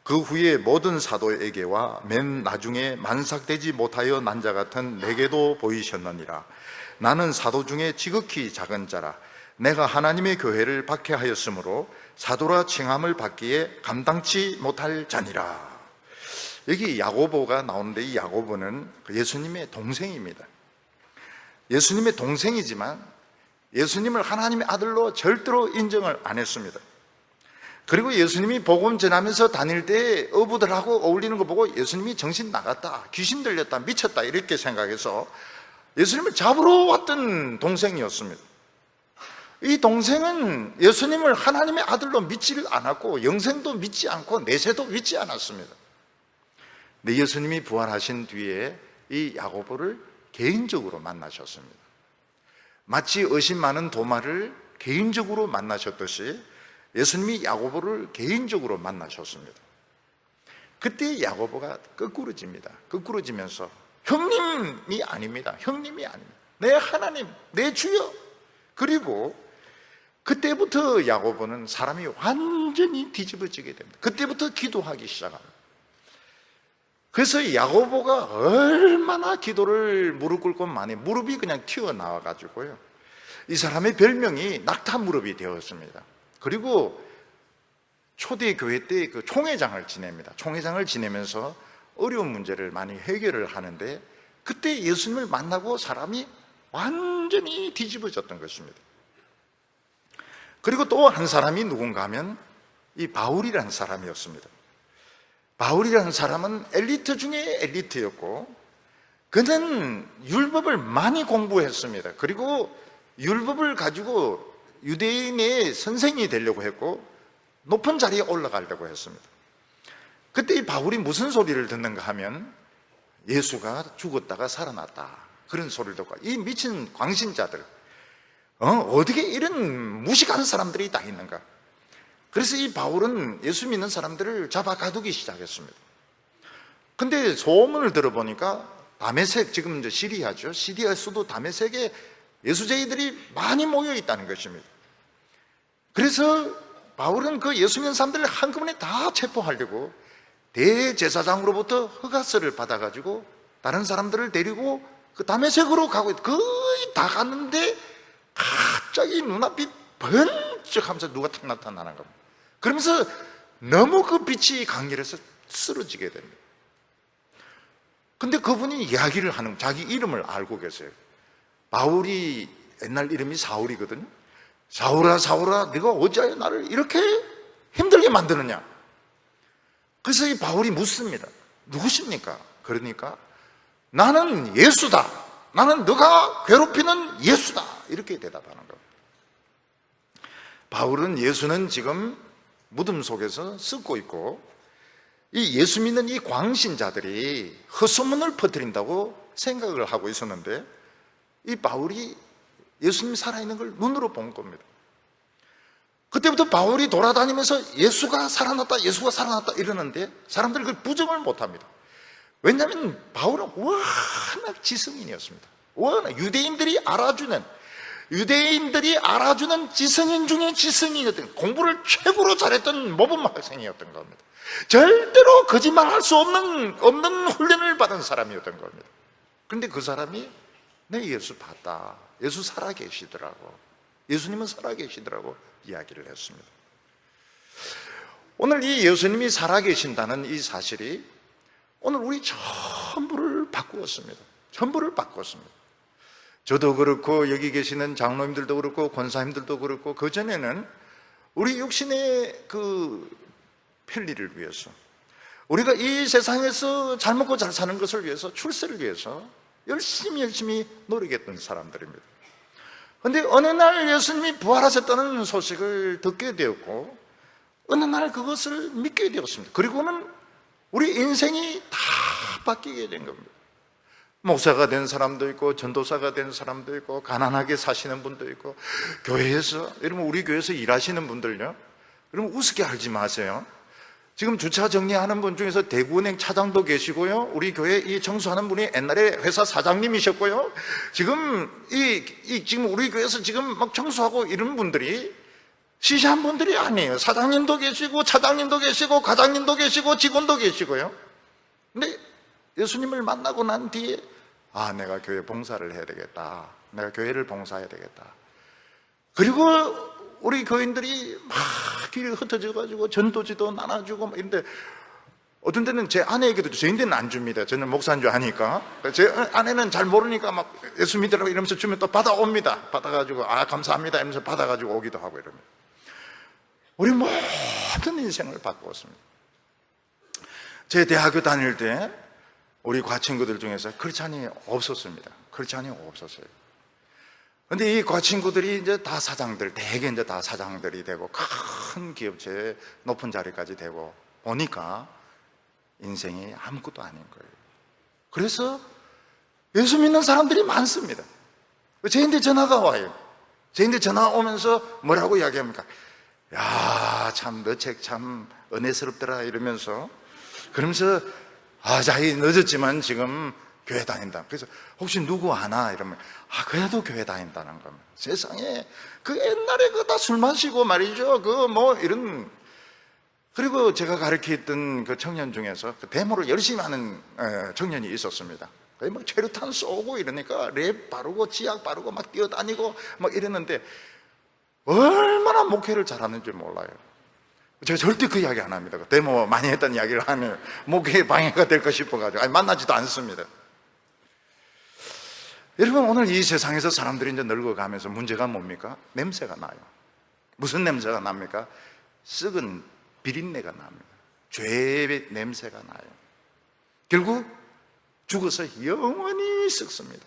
그 후에 모든 사도에게와 맨 나중에 만삭되지 못하여 난 자 같은 내게도 보이셨느니라. 나는 사도 중에 지극히 작은 자라. 내가 하나님의 교회를 박해하였으므로 사도라 칭함을 받기에 감당치 못할 자니라. 여기 야고보가 나오는데 이 야고보는 예수님의 동생입니다. 예수님의 동생이지만 예수님을 하나님의 아들로 절대로 인정을 안 했습니다. 그리고 예수님이 복음 전하면서 다닐 때 어부들하고 어울리는 거 보고 예수님이 정신 나갔다, 귀신 들렸다, 미쳤다 이렇게 생각해서 예수님을 잡으러 왔던 동생이었습니다. 이 동생은 예수님을 하나님의 아들로 믿지를 않았고 영생도 믿지 않고 내세도 믿지 않았습니다. 근데 예수님이 부활하신 뒤에 이 야고보를 개인적으로 만나셨습니다. 마치 의심 많은 도마를 개인적으로 만나셨듯이 예수님이 야고보를 개인적으로 만나셨습니다. 그때 야고보가 거꾸러집니다. 거꾸러지면서 형님이 아닙니다. 내 하나님, 내 주여. 그리고 그때부터 야고보는 사람이 완전히 뒤집어지게 됩니다. 그때부터 기도하기 시작합니다. 그래서 야고보가 얼마나 기도를 무릎 꿇고 많이 무릎이 그냥 튀어나와 가지고요, 이 사람의 별명이 낙타 무릎이 되었습니다. 그리고 초대교회 때 그 총회장을 지냅니다. 총회장을 지내면서 어려운 문제를 많이 해결을 하는데 그때 예수님을 만나고 사람이 완전히 뒤집어졌던 것입니다. 그리고 또 한 사람이 누군가 하면 이 바울이라는 사람이었습니다. 바울이라는 사람은 엘리트 중에 엘리트였고 그는 율법을 많이 공부했습니다. 그리고 율법을 가지고 유대인의 선생이 되려고 했고 높은 자리에 올라가려고 했습니다. 그때 이 바울이 무슨 소리를 듣는가 하면 예수가 죽었다가 살아났다 그런 소리를 듣고 이 미친 광신자들, 어떻게 이런 무식한 사람들이 다 있는가. 그래서 이 바울은 예수 믿는 사람들을 잡아 가두기 시작했습니다. 근데 소문을 들어보니까 다메섹, 지금 이제 시리아죠. 시리아 수도 다메섹에 예수쟁이들이 많이 모여 있다는 것입니다. 그래서 바울은 그 예수 믿는 사람들을 한꺼번에 다 체포하려고 대제사장으로부터 허가서를 받아가지고 다른 사람들을 데리고 그 다메섹으로 가고 거의 다 갔는데 갑자기 눈앞이 번쩍 하면서 누가 탁 나타나는 겁니다. 그러면서 너무 그 빛이 강렬해서 쓰러지게 됩니다. 근데 그분이 이야기를 하는, 자기 이름을 알고 계세요. 바울이 옛날 이름이 사울이거든요. 사울아 사울아 네가 어찌하여 나를 이렇게 힘들게 만드느냐. 그래서 이 바울이 묻습니다. 누구십니까? 그러니까 나는 예수다. 나는 너가 괴롭히는 예수다. 이렇게 대답하는 겁니다. 바울은 예수는 지금 무덤 속에서 썩고 있고 이 예수 믿는 이 광신자들이 헛소문을 퍼뜨린다고 생각을 하고 있었는데 이 바울이 예수님이 살아있는 걸 눈으로 본 겁니다. 그때부터 바울이 돌아다니면서 예수가 살아났다, 예수가 살아났다 이러는데 사람들이 그걸 부정을 못합니다. 왜냐하면 바울은 워낙 지성인이었습니다. 워낙 유대인들이 알아주는 지성인 중에 지성인이었던, 공부를 최고로 잘했던 모범 학생이었던 겁니다. 절대로 거짓말할 수 없는 훈련을 받은 사람이었던 겁니다. 그런데 그 사람이 내 예수 봤다, 예수 살아계시더라고, 예수님은 살아계시더라고 이야기를 했습니다. 오늘 이 예수님이 살아계신다는 이 사실이 오늘 우리 전부를 바꾸었습니다. 전부를 바꾸었습니다. 저도 그렇고 여기 계시는 장로님들도 그렇고 권사님들도 그렇고 그전에는 우리 육신의 그 편리를 위해서, 우리가 이 세상에서 잘 먹고 잘 사는 것을 위해서, 출세를 위해서 열심히 노력했던 사람들입니다. 그런데 어느 날 예수님이 부활하셨다는 소식을 듣게 되었고 어느 날 그것을 믿게 되었습니다. 그리고는 우리 인생이 다 바뀌게 된 겁니다. 목사가 된 사람도 있고 전도사가 된 사람도 있고 가난하게 사시는 분도 있고, 교회에서, 여러분 우리 교회에서 일하시는 분들요, 여러분 우습게 알지 마세요. 지금 주차 정리하는 분 중에서 대구은행 차장도 계시고요, 우리 교회 이 청소하는 분이 옛날에 회사 사장님이셨고요, 지금 지금 우리 교회에서 지금 막 청소하고 이런 분들이 시시한 분들이 아니에요. 사장님도 계시고 차장님도 계시고 과장님도 계시고 직원도 계시고요. 근데 예수님을 만나고 난 뒤에 내가 교회 봉사를 해야 되겠다, 내가 교회를 봉사해야 되겠다. 그리고 우리 교인들이 막 길이 흩어져가지고 전도지도 나눠주고 막 이런데, 어떤 데는 제 아내에게도 저희들은 안 줍니다. 저는 목사인 줄 아니까. 제 아내는 잘 모르니까 막 예수 믿으라고 이러면서 주면 또 받아옵니다. 받아가지고 감사합니다 이러면서 받아가지고 오기도 하고 이럽니다. 우리 모든 인생을 바꾸었습니다. 제 대학교 다닐 때 우리 과친구들 중에서 크리스찬이 없었습니다. 크리스찬이 없었어요. 근데 이 과친구들이 이제 다 사장들, 대개 이제 다 사장들이 되고 큰 기업체에 높은 자리까지 되고 보니까 인생이 아무것도 아닌 거예요. 그래서 예수 믿는 사람들이 많습니다. 저희한테 전화가 와요. 저희한테 전화 오면서 뭐라고 이야기합니까? 야, 참 너 책 참 은혜스럽더라 이러면서, 그러면서 자기 늦었지만 지금 교회 다닌다. 그래서 혹시 누구 아나? 이러면 그래도 교회 다닌다는 겁니다. 세상에 그 옛날에 그 다 술 마시고 말이죠, 그 뭐 이런. 그리고 제가 가르치던 그 청년 중에서 그 데모를 열심히 하는 청년이 있었습니다. 거의 막 최루탄 쏘고 이러니까 랩 바르고 지약 바르고 막 뛰어다니고 막 이랬는데 얼마나 목회를 잘하는지 몰라요. 제가 절대 그 이야기 안 합니다. 데모 많이 했던 이야기를 하면 목회에 방해가 될까 싶어가지고 만나지도 않습니다. 여러분, 오늘 이 세상에서 사람들이 이제 늙어가면서 문제가 뭡니까? 냄새가 나요. 무슨 냄새가 납니까? 썩은 비린내가 납니다. 죄의 냄새가 나요. 결국 죽어서 영원히 썩습니다.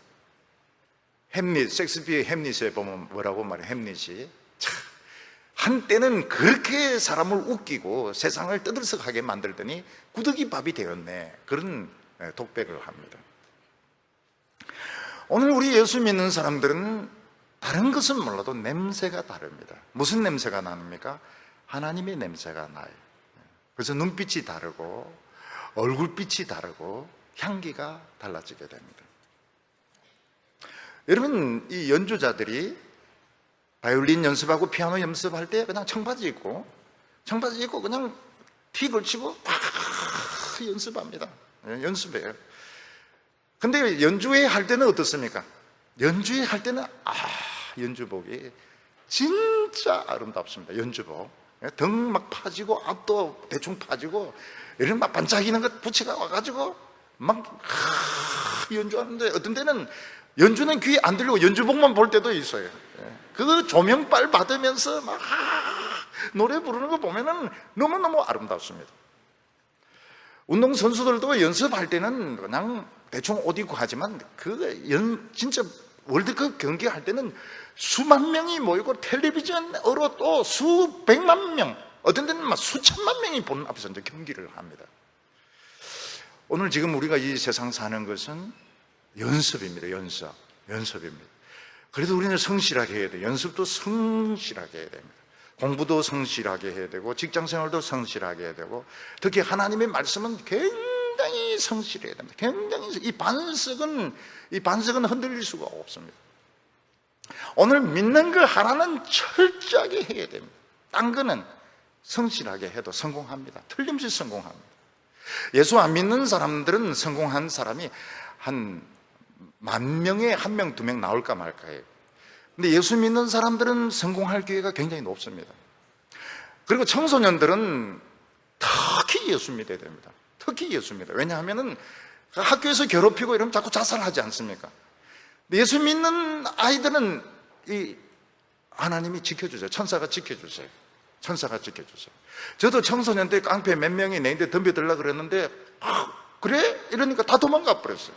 햄릿, 섹스피어의 햄릿에 보면 뭐라고 말해요? 햄릿이 한때는 그렇게 사람을 웃기고 세상을 떠들썩하게 만들더니 구더기 밥이 되었네, 그런 독백을 합니다. 오늘 우리 예수 믿는 사람들은 다른 것은 몰라도 냄새가 다릅니다. 무슨 냄새가 납니까? 하나님의 냄새가 나요. 그래서 눈빛이 다르고 얼굴빛이 다르고 향기가 달라지게 됩니다. 여러분, 이 연주자들이 바이올린 연습하고 피아노 연습할 때 그냥 청바지 입고 그냥 티 걸치고 막 연습합니다. 연습해요. 근데 연주회 할 때는 어떻습니까? 연주회 할 때는 연주복이 진짜 아름답습니다. 연주복 등 막 파지고 앞도 대충 파지고 이런 막 반짝이는 것 부채가 와가지고 막 연주하는데, 어떤 때는 연주는 귀에 안 들리고 연주복만 볼 때도 있어요. 그 조명빨 받으면서 막 노래 부르는 거 보면은 너무너무 아름답습니다. 운동선수들도 연습할 때는 그냥 대충 옷 입고 하지만 진짜 월드컵 경기할 때는 수만 명이 모이고 텔레비전으로 또 수백만 명, 어떤 데는 막 수천만 명이 보는 앞에서 이제 경기를 합니다. 오늘 지금 우리가 이 세상 사는 것은 연습입니다. 연습입니다. 그래도 우리는 성실하게 해야 돼요. 연습도 성실하게 해야 됩니다. 공부도 성실하게 해야 되고, 직장생활도 성실하게 해야 되고, 특히 하나님의 말씀은 굉장히 성실해야 됩니다. 굉장히 이 반석은 흔들릴 수가 없습니다. 오늘 믿는 거 하나는 철저하게 해야 됩니다. 딴 거는 성실하게 해도 성공합니다. 틀림없이 성공합니다. 예수 안 믿는 사람들은 성공한 사람이 한 10,000명에 1명, 2명 나올까 말까예요. 근데 예수 믿는 사람들은 성공할 기회가 굉장히 높습니다. 그리고 청소년들은 특히 예수 믿어야 됩니다. 특히 예수 믿어요. 왜냐하면은 학교에서 괴롭히고 이러면 자꾸 자살하지 않습니까? 예수 믿는 아이들은 이 하나님이 지켜주세요. 천사가 지켜주세요. 저도 청소년 때 깡패 몇 명이 내인데 덤벼들려고 그랬는데, 그래? 이러니까 다 도망가 버렸어요.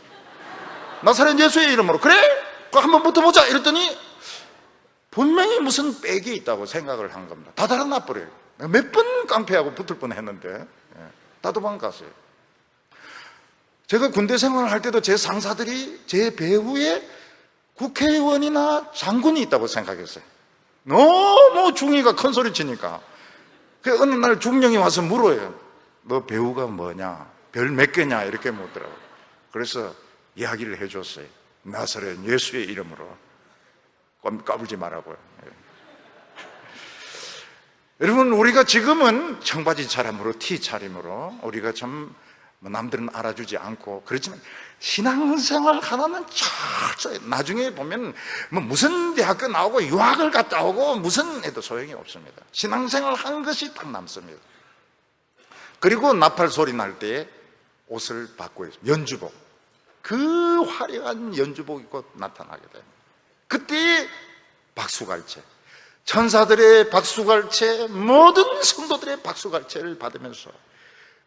나사렛 예수의 이름으로, 그래? 한번 붙어보자 이랬더니 분명히 무슨 백이 있다고 생각을 한 겁니다. 다 달아나버려요. 몇 번 깡패하고 붙을 뻔했는데 다 도망갔어요. 제가 군대 생활을 할 때도 제 상사들이 제 배후에 국회의원이나 장군이 있다고 생각했어요. 너무 중위가 큰 소리 치니까. 그 어느 날 중령이 와서 물어요. 너 배우가 뭐냐? 별 몇 개냐? 이렇게 묻더라고요. 그래서 이야기를 해줬어요. 나사렛 예수의 이름으로. 까불지 말라고요. 여러분, 우리가 지금은 청바지 차림으로, 티 차림으로 우리가 참 남들은 알아주지 않고 그렇지만 신앙생활 하나는 철저히, 나중에 보면 무슨 대학교 나오고 유학을 갔다 오고 무슨 해도 소용이 없습니다. 신앙생활 한 것이 딱 남습니다. 그리고 나팔 소리 날 때 옷을 바꿔요. 연주복. 그 화려한 연주복 입고 나타나게 됩니다. 그때 박수갈채, 천사들의 박수갈채, 모든 성도들의 박수갈채를 받으면서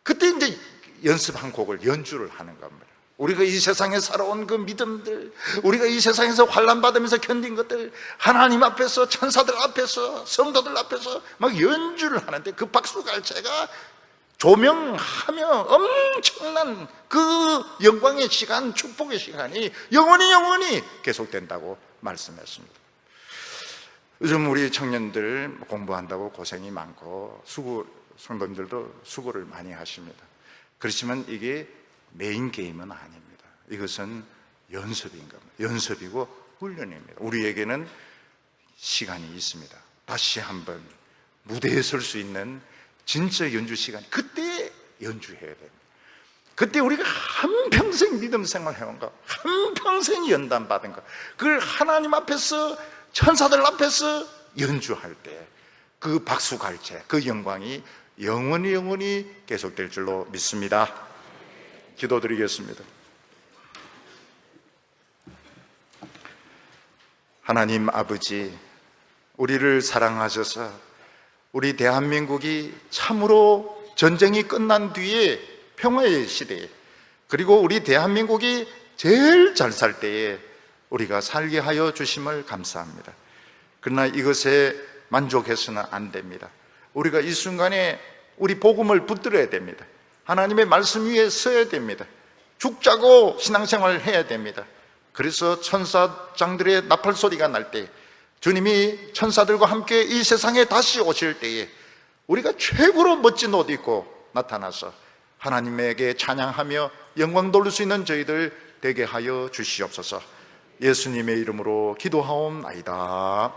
그때 이제 연습한 곡을 연주를 하는 겁니다. 우리가 이 세상에 살아온 그 믿음들, 우리가 이 세상에서 환난 받으면서 견딘 것들, 하나님 앞에서, 천사들 앞에서, 성도들 앞에서 막 연주를 하는데 그 박수갈채가 조명하며 엄청난 그 영광의 시간, 축복의 시간이 영원히 계속된다고 말씀했습니다. 요즘 우리 청년들 공부한다고 고생이 많고 성도님들도 수고를 많이 하십니다. 그렇지만 이게 메인 게임은 아닙니다. 이것은 연습인 겁니다. 연습이고 훈련입니다. 우리에게는 시간이 있습니다. 다시 한번 무대에 설 수 있는 진짜 연주 시간, 그때 연주해야 됩니다. 그때 우리가 한평생 믿음 생활 해온 거, 한평생 연단 받은 거, 그걸 하나님 앞에서, 천사들 앞에서 연주할 때 그 박수갈채, 그 영광이 영원히 계속될 줄로 믿습니다. 기도드리겠습니다. 하나님 아버지, 우리를 사랑하셔서 우리 대한민국이 참으로 전쟁이 끝난 뒤에 평화의 시대에, 그리고 우리 대한민국이 제일 잘 살 때에 우리가 살게 하여 주심을 감사합니다. 그러나 이것에 만족해서는 안 됩니다. 우리가 이 순간에 우리 복음을 붙들어야 됩니다. 하나님의 말씀 위에 서야 됩니다. 죽자고 신앙생활을 해야 됩니다. 그래서 천사장들의 나팔 소리가 날 때, 주님이 천사들과 함께 이 세상에 다시 오실 때에 우리가 최고로 멋진 옷 입고 나타나서 하나님에게 찬양하며 영광 돌릴 수 있는 저희들 되게 하여 주시옵소서. 예수님의 이름으로 기도하옵나이다.